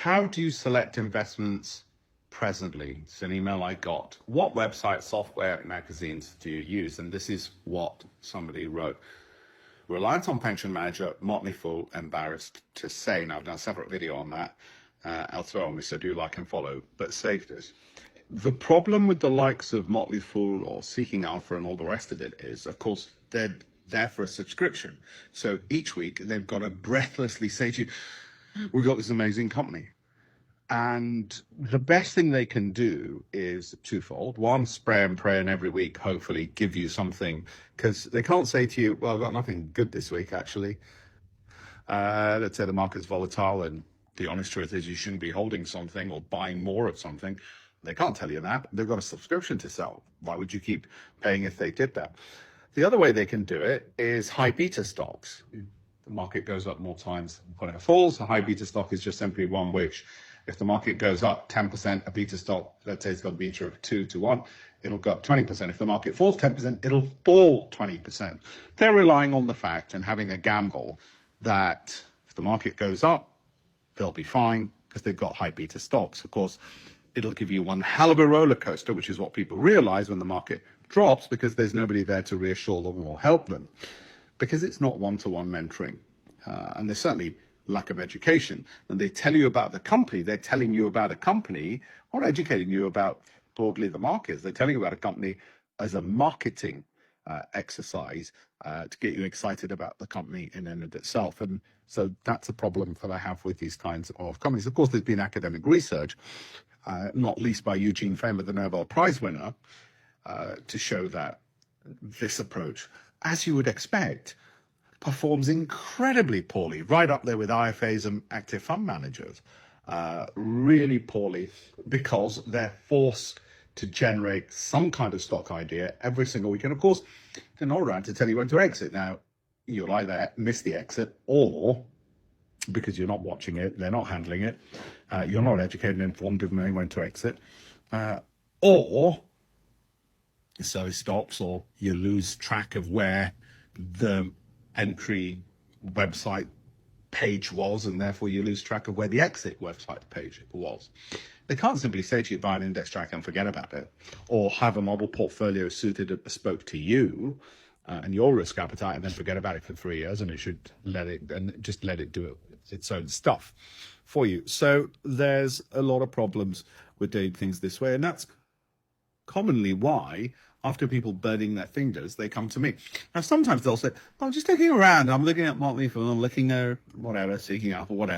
How do you select investments presently? It's an email I got. What website, software, magazines do you use? And this is what somebody wrote. Reliance on pension manager, motley fool, embarrassed to say. Now, I've done a separate video on that elsewhere on this, so do like and follow, but save this. The problem with the likes of Motley Fool or Seeking Alpha and all the rest of it is, of course, they're there for a subscription. So each week they've got to breathlessly say to you, we've got this amazing company. And the best thing they can do is twofold. One, spray and pray, and every week hopefully give you something, because they can't say to you, well, I've got nothing good this week, actually. Let's say the market's volatile, and the honest truth is you shouldn't be holding something or buying more of something. They can't tell you that. They've got a subscription to sell. Why would you keep paying if they did that? The other way they can do it is high beta stocks. The market goes up more times when it falls. A high beta stock is just simply one which, if the market goes up 10%, a beta stock, let's say it's got a beta of 2 to 1, it'll go up 20%. If the market falls 10%, it'll fall 20%. They're relying on the fact and having a gamble that if the market goes up, they'll be fine because they've got high beta stocks. Of course, it'll give you one hell of a roller coaster, which is what people realize when the market drops, because there's nobody there to reassure them or help them, because it's not one-to-one mentoring. And there's certainly lack of education. And they tell you about the company. They're telling you about a company, or educating you about broadly the markets. They're telling you about a company as a marketing exercise to get you excited about the company in and of itself. And so that's a problem that I have with these kinds of companies. Of course, there's been academic research, not least by Eugene Fama, the Nobel Prize winner, to show that this approach, as you would expect, performs incredibly poorly, right up there with IFAs and active fund managers, really poorly, because they're forced to generate some kind of stock idea every single week. And of course, they're not around to tell you when to exit. Now, you'll either miss the exit, or because you're not watching it, they're not handling it, you're not educated and informed of knowing when to exit, or so it stops, or you lose track of where the entry website page was, and therefore you lose track of where the exit website page was. They can't simply say to you, buy an index tracker and forget about it, or have a model portfolio suited and bespoke to you and your risk appetite, and then forget about it for 3 years, and it should let it do its own stuff for you. So there's a lot of problems with doing things this way, and that's commonly why, after people burning their fingers, they come to me. Now, sometimes they'll say, I'm just looking around, I'm looking at Motley Fool, I'm looking at whatever, Seeking Alpha, whatever.